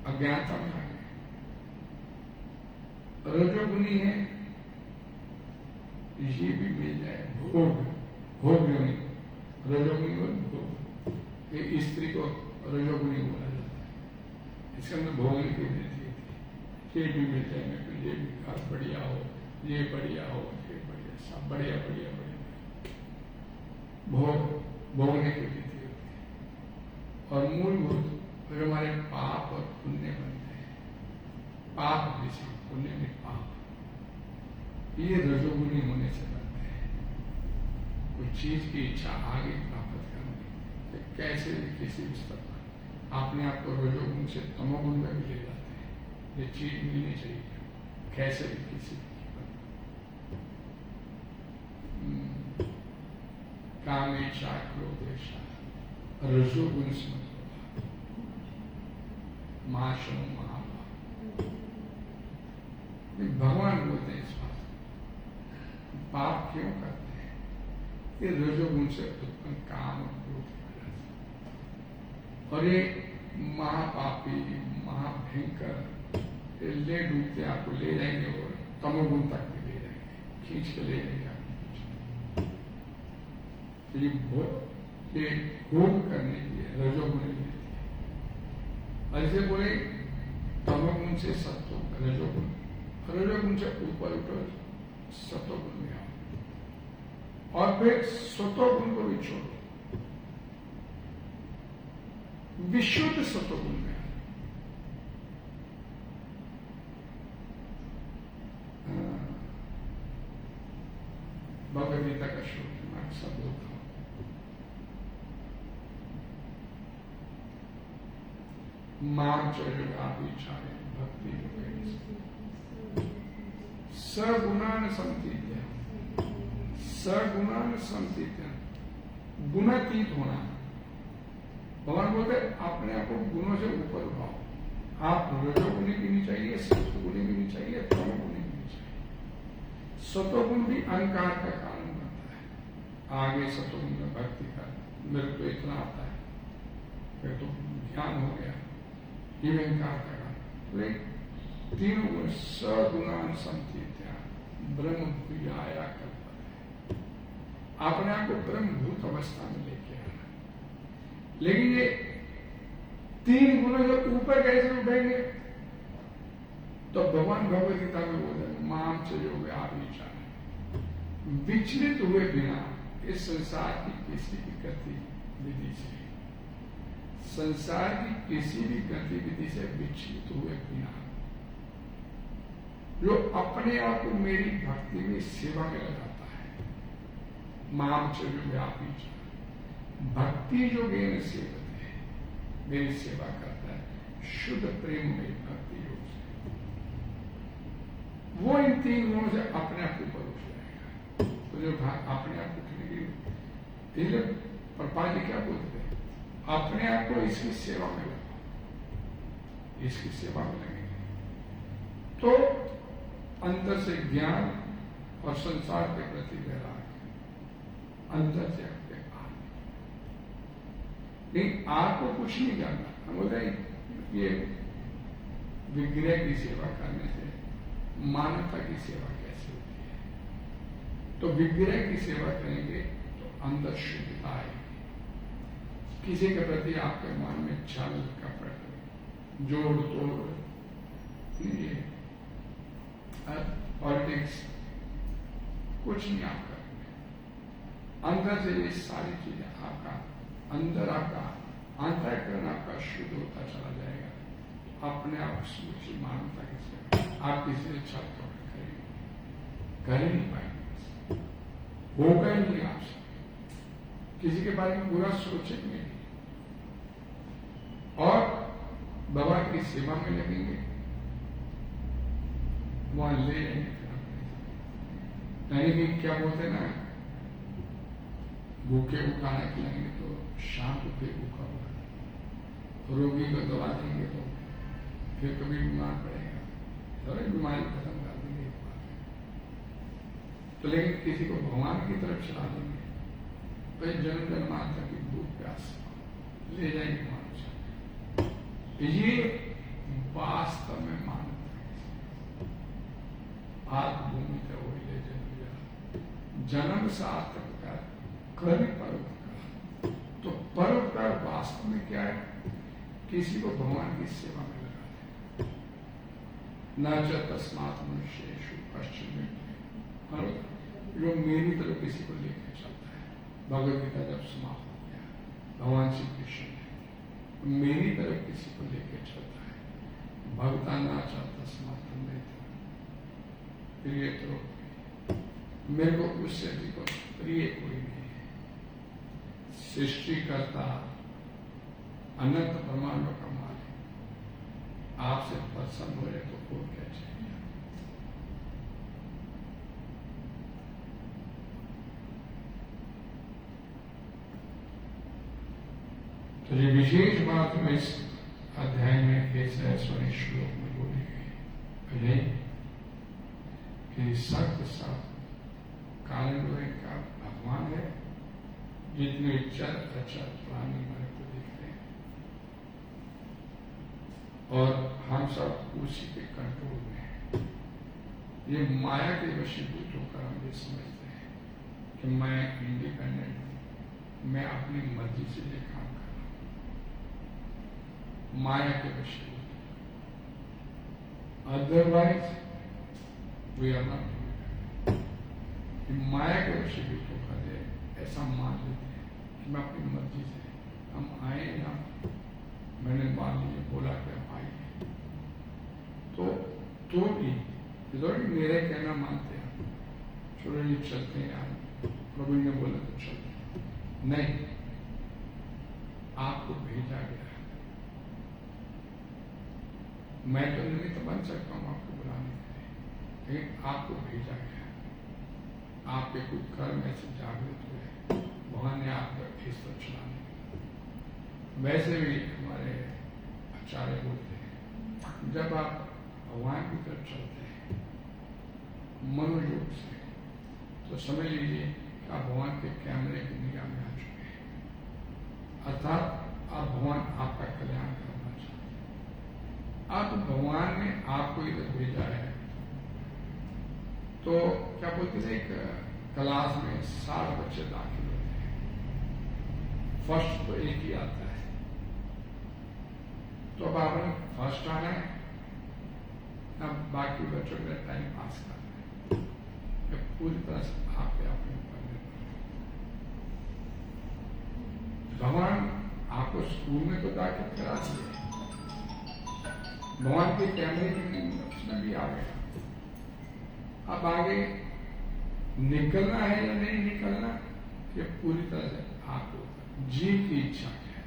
अज्ञानता में आ गए। रजोगुनी है, ये भी मिल जाए, भोग, भोग नहीं, रजोगुनी और भोग। ये स्त्री को रजोगुनी बोला जाता है, इसके अंदर भोग की वृत्ति होती है। ये भी मिल जाए मेरे को, ये भी घर बढ़िया हो, ये बढ़िया हो, ये बढ़िया, सब बढ़िया बढ़िया बढ़िया, भोग, भोगने की वृत्ति होती है। और मूलभूत फिर हमारे पाप और पुण्य बनते हैं। पाप जैसे पुण्य में पाप, ये रजोगुनी होने से बनते हैं। कोई चीज की इच्छा आगे प्राप्त करनी, तो कैसे भी किसी भी स्तर पर अपने आप को रजोगुण से तमोगुण में भी ले जाते हैं। ये चीज मिलनी चाहिए, कैसे भी किसी कामेशा क्रोधेशा रजोगुण से माशनो महापाप। भगवान बोलते हैं इस बात, पाप क्यों करते हैं? ये रजोगुण से उत्पन्न काम और क्रोध की वजह से। और ये महापापी, महाभयंकर, ले डूबते आपको ले जाएंगे और तमोगुण तक भी ले जाएंगे, खींच के ले जाएंगे आपको। ये भोग करने के लिए रजोगुण लेती है। ऐसे बोले तमोगुण से सत्व, रजोगुण, रजोगुण से ऊपर उठो सत्वगुण में आओ, और फिर सत्वगुण को भी छोड़ो, विशुद्ध सत्वगुण में आओ। भगवद गीता का श्लोक मैं अक्सर बोलता हूं, मां चरिताभिचारे भक्ति सगुणान संतीत्य, सगुणान संतीत्य, गुणातीत होना। भगवान बोलते अपने आप को गुणों से ऊपर उठाओ। आप रजोगुणी भी नहीं चाहिए, सत्वगुणी भी नहीं चाहिए, तमोगुणी भी नहीं चाहिए। सत्वगुण भी अहंकार का कारण बनता है। आगे सत्वगुण में भक्ति का मेरे को इतना आता है, फिर तो ज्ञान हो गया, ये अहंकार का कारण। तीनों गुण सगुणान संतीत्या ब्रह्म आया करता है, अपने आप को ब्रह्मभूत अवस्था में लेके आना। लेकिन ये तीन गुणों जो ऊपर कैसे उठेंगे? तो भगवान भगवद गीता में बोलते हैं माम से जो व्याभिचार, विचलित हुए बिना इस संसार की किसी भी गतिविधि से, संसार की किसी भी गतिविधि से विचलित हुए बिना, जो अपने आप को मेरी भक्ति में सेवा में लगाता है, माम च व्यापी, भक्ति जो ज्ञान सेवते है, मेरी सेवा करता है शुद्ध प्रेम में भक्ति योग से, वो इन तीन गुणों से अपने आप को ऊपर उठ जाएगा। तो जो अपने आप उठने की प्रपात जी क्या बोलते हैं, अपने आप को इसकी सेवा में लगाओ, इसकी सेवा में लगेंगे तो अंदर से ज्ञान और संसार के प्रति वैराग्य अंदर से अपने आप। लेकिन आपको कुछ नहीं जानना। हम बोलते हैं ये विग्रह की सेवा करने से मानवता की सेवा कैसे होती है? तो विग्रह की सेवा करेंगे तो अंदर शुद्धता आएगी, किसी के प्रति आपके मन में छल कपट जोड़ तोड़ नहीं है, पॉलिटिक्स कुछ नहीं आप करेंगे। अंदर से ये सारी चीजें आपका अंदर, आपका अंतःकरण आपका शुद्ध होता चला जाएगा। अपने आप समूची मानवता की सेवा आप किसी से छल कपट करेंगे, कर ही नहीं पाएंगे, होगा ही नहीं आपसे, किसी के बारे में बुरा सोचेंगे नहीं, और भगवान की सेवा में लगेंगे, वहां ले जाएंगे। यानी कि क्या बोलते ना, भूखे को खाना खिलाएंगे तो शाम को फिर भूखा होगा, रोगी को दवा देंगे तो फिर कभी बीमार पड़ेगा, सारी बीमारी खत्म कर देंगे एक बार। तो लेकिन किसी को भगवान की तरफ चला देंगे तो जन्म जन्मांतर की भूख प्यास ले जाएंगे मानुष। ये सार्थक कर परोपकार। तो परोपकार वास्तव में क्या है? किसी को भगवान की सेवा में लगा दे। न च तस्मात् मनुष्येषु पश्चिम, जो मेरी तरफ किसी को लेकर चलता है। भगवद गीता जब समाप्त हो गया, भगवान श्री कृष्ण ने मेरी तरफ किसी को लेकर चलता है। भगता नाचा तस्मात् प्रिय, तो मेरे को उससे अधिक प्रिय कोई नहीं है। सृष्टिकर्ता अनंत ब्रह्मांडों का मालिक आपसे प्रसन्न हो जाए तो और क्या चाहिए? तो ये विशेष बात में इस अध्याय में ऐसे स्वर्ण श्लोक में बोली गई यही कि सत्य सब कारण का भगवान है, जितने चर अचर प्राणी हमारे को देखते हैं, और हम सब उसी के कंट्रोल में हैं। ये माया के वशीभूत होकर हम ये समझते हैं कि मैं इंडिपेंडेंट हूं, मैं अपनी मर्जी से ये काम कर रहा हूं। माया के वशीभूत, अदरवाइज वी आर नॉट। माया के वशीभूत होकर ऐसा मान लेते हैं कि मैं अपनी मर्जी से, हम आए ना, मैंने मान लिया, बोला कि हम आइए, तो भी मेरे कहना मानते हैं, चलो ये चलते हैं यार, प्रभु ने बोला तो चलते। नहीं, आपको भेजा गया है। मैं तो निमित्त बन सकता हूं आपको बुलाने के लिए, लेकिन आपको भेजा गया। आपके कुछ कर्म ऐसे जागृत हुए, भगवान ने आपको इस पर चलाने। वैसे भी हमारे आचार्य बोलते हैं, जब आप भगवान की तरफ चलते हैं मनोयोग से, तो समझ लीजिए कि आप भगवान के कैमरे की निगाह में आ चुके हैं। अर्थात आप भगवान आपका कल्याण करना चाहते हैं। अब भगवान ने आपको इधर भेजा है, तो क्या बोलते हैं, एक क्लास में 60 बच्चे दाखिल होते हैं, फर्स्ट तो एक ही आता है, तो अब आपने फर्स्ट आना है, अब बाकी बच्चों का टाइम पास करना है, पूरी तरह से आपके अपने ऊपर निर्भर। भगवान आपको स्कूल में तो दाखिल करा दिए, भगवान के कैमरे में भी आ गया। अब आगे निकलना है या नहीं निकलना, ये पूरी तरह से आपको जीव की इच्छा क्या है।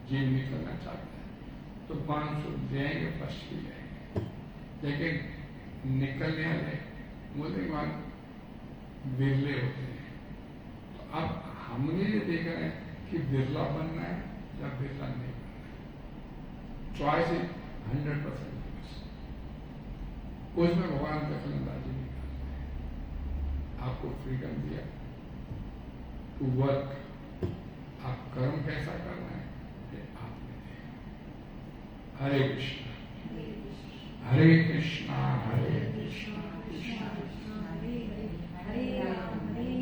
जीव निकलना चाहता है तो 500 जाएंगे, फर्स्ट भी जाएंगे, लेकिन निकलने वाले बोलने के बाद बिरले होते हैं। तो अब हमने ये देखा है कि बिरला बनना है या बिरला नहीं बनना है। चॉइस 100% उसमें भगवान दखलंदाजी नहीं करते हैं। आपको फ्रीडम दिया टू वर्क, आप कर्म कैसा करना है ये आपने दिया। हरे कृष्णा हरे कृष्णा हरे कृष्णा कृष्णा हरे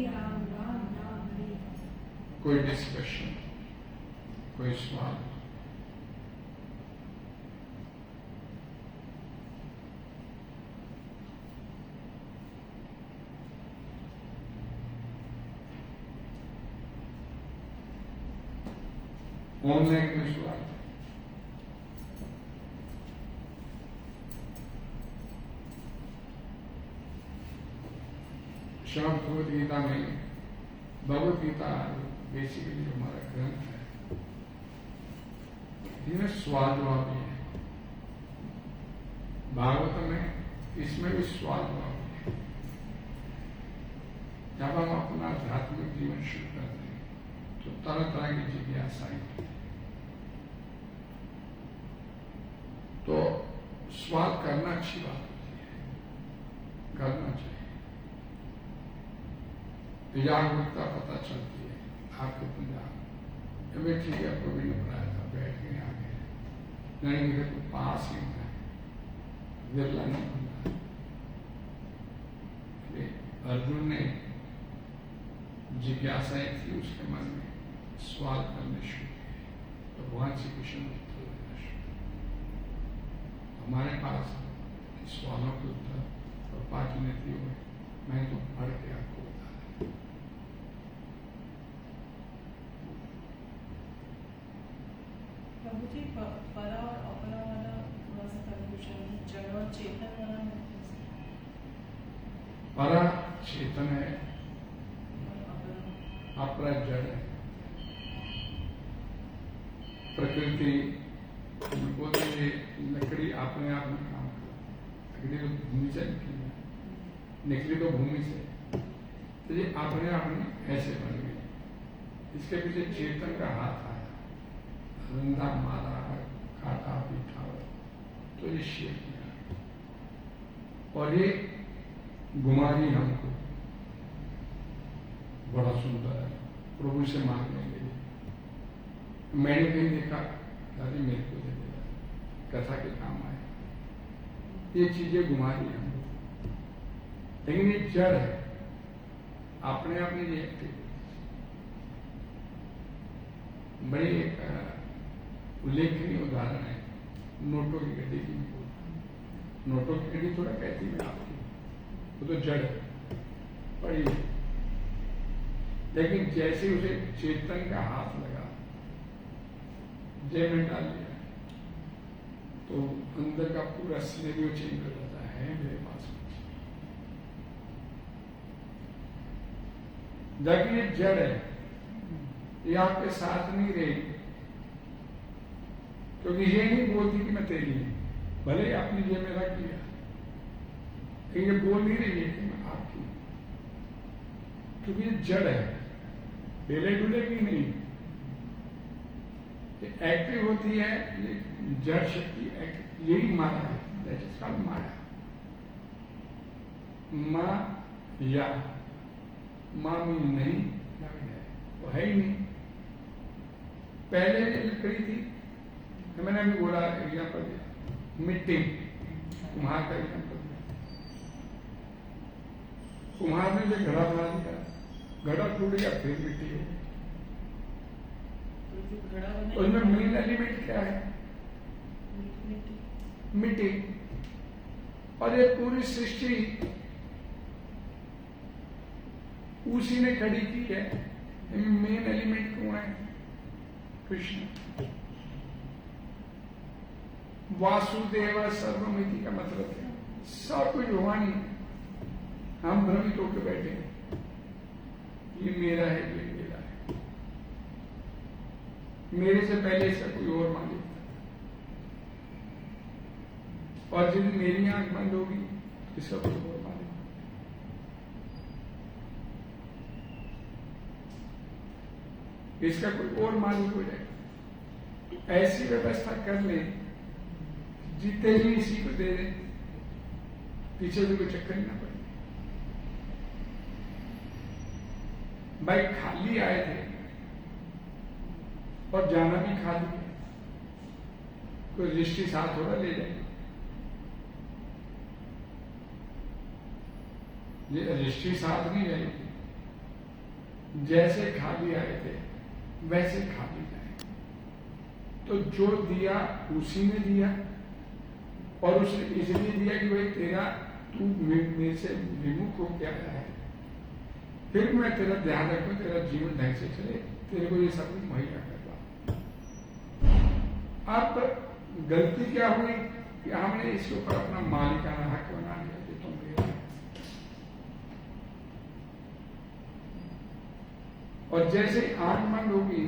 राम राम हरे। कोई डिस्कशन, कोई सवाल? ऑनलाइन में सवाल? श्रीमद् भगवद गीता में, भगवद गीता बेसिकली हमारा ग्रंथ है, इसमें सवाल जवाब भी है। भागवत में इसमें भी सवाल जवाब भी है। जब हम अपना आध्यात्मिक जीवन शुरू करते हैं तो तरह तरह की जिज्ञासाएं होती है, तो सवाल करना अच्छी बात होती है, करना चाहिए। जागरूकता पता चलती है आपको पंजाब अभी ठीक है, प्रभु ने पढ़ाया था, बैठ गए आगे, नहीं मेरे को पास ही होना है, बिरला नहीं होना है। अर्जुन ने जिज्ञासाएं थी उसके मन में, सवाल करने शुरू किए तो भगवान श्री कृष्ण ने उत्तर देना शुरू। हमारे पास सवालों के उत्तर और पाकिनेतियों में मैं तो पढ़ के आपको बता रहा। प्रभु जी, परा और अपरा वाला थोड़ा सा कंफ्यूजन है, जड़ और चेतन वाला है। परा चेतन है, अपरा जड़ है। प्रकृति बोलते हैं लकड़ी अपने आप में काम कर, लकड़ी तो भूमि से निकली तो भूमि से, तो ये अपने आप में ऐसे बन गई। इसके पीछे चेतन का हाथ आया, रंधा मारा, काटा पीटा, तो ये शेप में, और ये गुमारी हमको बड़ा सुंदर है, प्रभु से मांगने के लिए। मैंने कहीं देखा, दादी मेरे को दे दिया, कथा के काम आए, ये चीजें गुमारी हमको, लेकिन ये जड़ है, अपने आप में ये एक्टिव। बड़े एक उल्लेखनीय उदाहरण है नोटों की गड्डी की। नोटों की गड्डी थोड़ा कहती है आपकी, वो तो जड़ है, पड़ी, लेकिन जैसे उसे चेतन का हाथ लगा, जय में डाल दिया, तो अंदर का पूरा सिनेरियो चेंज हो जाता है मेरे पास। जब ये जड़ है, ये आपके साथ नहीं रहेगी, क्योंकि ये नहीं बोलती कि मैं तेरी हूं, भले आपने ये मेरा किया, लेकिन ये बोल नहीं रही है कि मैं आपकी, क्योंकि ये जड़ है, डेले डुलेगी नहीं, ये एक्टिव होती है। ये जड़ शक्ति यही माया है, दैट इज कॉल्ड माया। माया, मां में नहीं, वो है ही नहीं। पहले लकड़ी थी, मैंने अभी बोला एग्जाम्पल दिया, मिट्टी, कुम्हार का एग्जाम्पल दिया। कुम्हार ने जो घड़ा बना दिया, घड़ा टूट गया, फिर मिट्टी हो गई। उसमें मेन एलिमेंट क्या है? मिट्टी। और ये पूरी सृष्टि उसी ने खड़ी की है। मेन एलिमेंट कौन है? कृष्ण। वासुदेव सर्वमिति का मतलब है सब कुछ भगवान ही। हम भ्रमित होकर बैठे हैं, ये मेरा है, ये मेरा है, मेरे से पहले इसका कोई और मालिक था। और जिन मेरी आंख बंद होगी इसका कोई और मालिक। इसका कोई और मालिक हो जाए। ऐसी व्यवस्था कर ले जीते ही इसी को दे दे, पीछे भी कोई चक्कर ही ना पड़े। भाई खाली आए थे और जाना भी खाली है, कोई रिश्ते साथ थोड़ा ले जाएंगे। ये रिश्ते साथ नहीं जाएगी। जैसे खाली आए थे वैसे खाली जाए। तो जो दिया उसी ने दिया, और उसने इसलिए दिया कि भाई तेरा तू मेरे से विमुख हो क्या है, फिर मैं तेरा ध्यान रखूं, तेरा जीवन ढंग से चले, तेरे को ये सब कुछ मुहैया करवा। अब गलती क्या हुई कि हमने इसके ऊपर अपना मालिकाना हक बना लिया कि तुम मेरा। और जैसे आंख बंद होगी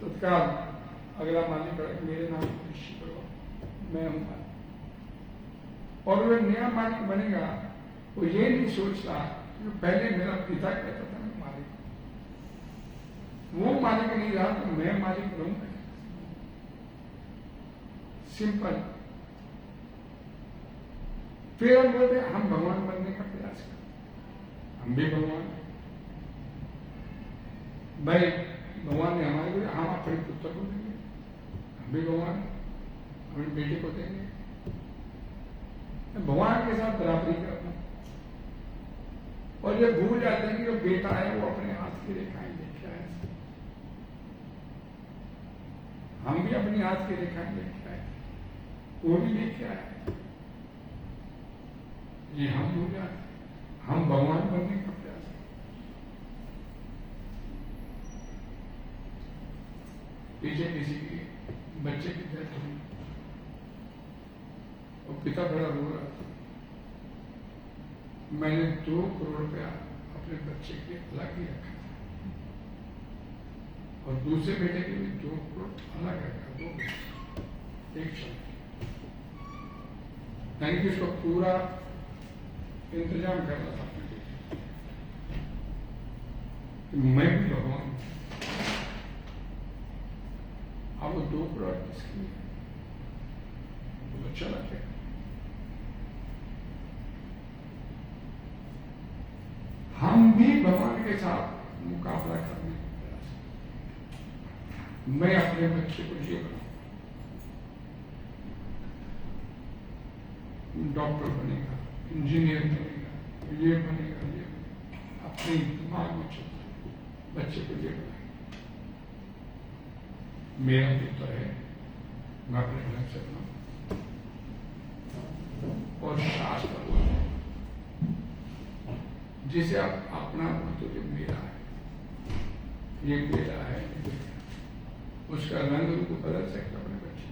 तत्काल अगला मालिक मेरे नाम निश्चित करो, मैं हूं मालिक। और वह नया मालिक बनेगा, वो ये नहीं सोचता कि पहले मेरा पिता कहता था मैं मालिक, वो मालिक नहीं रहा तो मैं मालिक रहूंगा। सिंपल। फिर हम बोलते हम भगवान बनने का प्रयास करें, हम भी भगवान भाई। भगवान ने हमारे को, हम अपने पुत्र को देंगे, हम भी भगवान अपने बेटे को देंगे। भगवान के साथ बराबरी करना, और ये भूल जाते हैं कि जो बेटा है वो अपने हाथ की रेखाएं लेके आए। हम भी अपनी हाथ की रेखाएं लेके आए, वो भी लेके आए। ये हम भूल जाते, हम भगवान बनने का प्रयास करते। पीछे किसी की बच्चे की डेथ हुई और पिता बड़ा रो रहा था। मैंने 2 करोड़ रुपया अपने बच्चे के अलग ही रखा था और दूसरे बेटे के भी 2 करोड़ अलग रखा, 2 बेटे एक साथ, यानी कि उसको पूरा इंतजाम करना था अपने बेटे कि मैं भी भगवान हूं। अब वो 2 करोड़ किसके लिए? वो तो चला गया। हम भी भगवान के साथ मुकाबला करने का प्रयास करें। मैं अपने बच्चे को ये बनाऊंगा, डॉक्टर बनेगा, इंजीनियर बनेगा, ये बनेगा, ये बनेगा। अपने दिमाग में चलता है बच्चे को ये बनाएगा। मेरा मित्र है, मैं अपने ढंग से बनाऊंगा। और शास्त्र बोलते हैं जिसे आप अपना बोलते हो, मेरा है, ये मेरा है, उसका रंग रूप बदल सकता अपने बच्चे,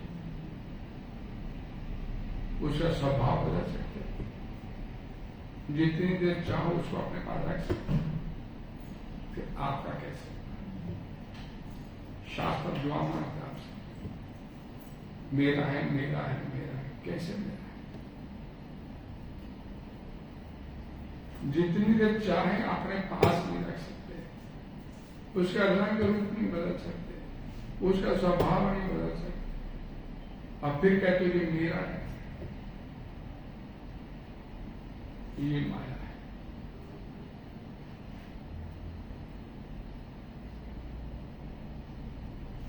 उसका स्वभाव बदल सकते, जितनी देर चाहो उसको अपने पास रख सकते। फिर आपका कैसे? शास्त्र दुआ मांगता आपसे, मेरा है, मेरा है, मेरा है। कैसे मेरा है? जितनी देर चाहे अपने पास नहीं रख सकते, उसका रंग रूप नहीं बदल सकते, उसका स्वभाव नहीं बदल सकते, और फिर कहते ये मेरा है। ये माया है।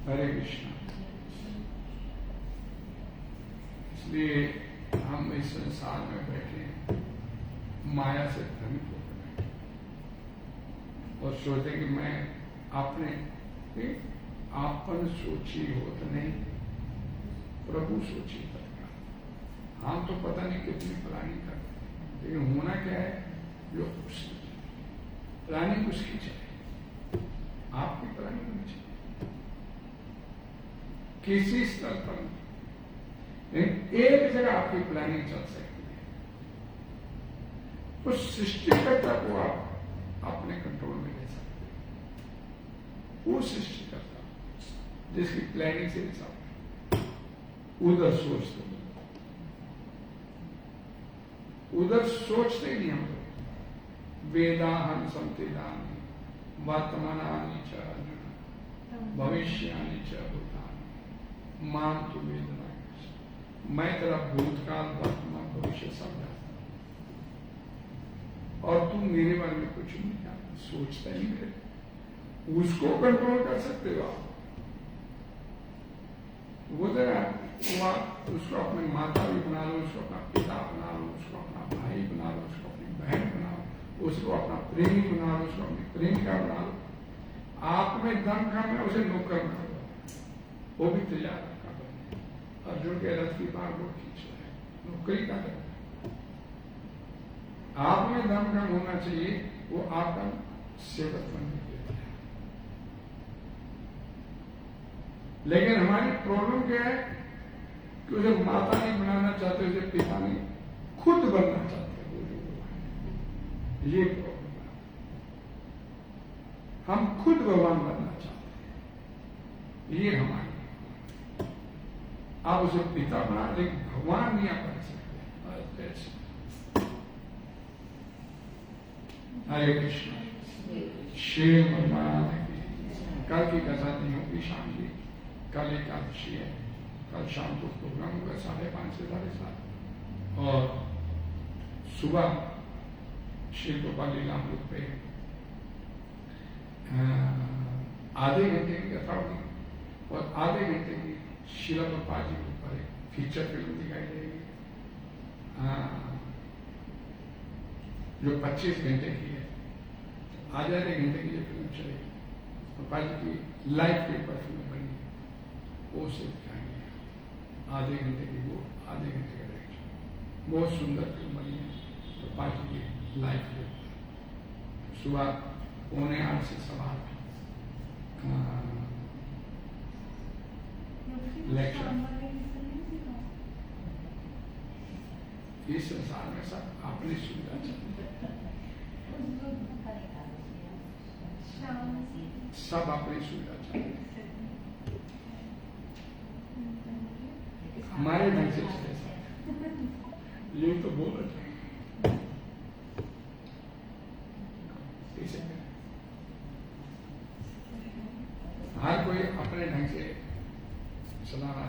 हरे कृष्ण। इसलिए हम इस संसार में बैठे हैं माया से भ्रमित होकर बैठे और सोचते कि मैं अपने आपन सोची होत नहीं, प्रभु सोची तत्काल। हम तो पता नहीं कितनी प्लानिंग करते, लेकिन होना क्या है? जो प्लानिंग उसकी चाहिए, आपकी प्लानिंग होनी चाहिए। किसी स्तर पर एक जगह आपकी प्लानिंग चल सकती है, उस सृष्टिकर्ता को आप अपने कंट्रोल में ले सकते हैं। वो सृष्टिकर्ता जिसकी प्लानिंग से सब उधर सोचते, उधर सोचते ही नहीं हम लोग। वेदाहं संतिदानि वर्तमानानि च भविष्यानि च भूतानि मां तु वेद। मैं तेरा भूतकाल वर्तमान भविष्य सब जानता हूं और तू मेरे बारे में कुछ नहीं जानता, सोचता ही नहीं। उसको कंट्रोल कर सकते हो आप। वो जरा उसको अपने माता भी बना लो, उसको अपना पिता बना लो, उसको अपना भाई बना लो, उसको अपनी बहन बना लो, उसको अपना प्रेमी बना लो, उसको अपनी प्रेमिका बना लो। आप में दम कम है, उसे नौकर बना लो, वो भी तैयार है। अर्जुन के रथ की बार वो खींच रहा है, नौकरी का है। आप में दम कम होना चाहिए, वो आपका सेवक बनने के लिए। लेकिन हमारी प्रॉब्लम क्या है कि उसे माता नहीं बनाना चाहते, उसे पिता नहीं, खुद बनना चाहते। ये प्रॉब्लम है। हम खुद भगवान बनना चाहते हैं, ये हमारी। आप उसे पिता बना, लेकिन भगवान नहीं आप बन सकते। हरे कृष्ण। श्री भगवान की कल की कथा नहीं होगी, शाम की। कल एकादशी है, कल शाम को प्रोग्राम होगा 5:30 से 7:30 और सुबह श्री गोपाल लीलामृत पे आधे घंटे की कथा होगी और आधे घंटे की शिला प्रभुपाद जी के ऊपर एक फीचर फिल्म दिखाई देगी जो 25 घंटे की है। आधे घंटे की ये फिल्म चलेगी, पप्पा जी की लाइफ के ऊपर फिल्म बनी है, वो उसे दिखाएंगे। आधे घंटे की वो, आधे घंटे का डायरेक्शन, बहुत सुंदर फिल्म बनी है पप्पा जी की लाइफ के ऊपर। सुबह 7:45 से 8:15 इलेक्शन। इस संसार में सब अपनी सुविधा चाहते हैं, सब अपनी सुविधा चाहते हैं, हमारे ढंग से चले सब। ये तो बोल रहे थे, कैसे करें? हर कोई अपने ढंग से चला रहा है।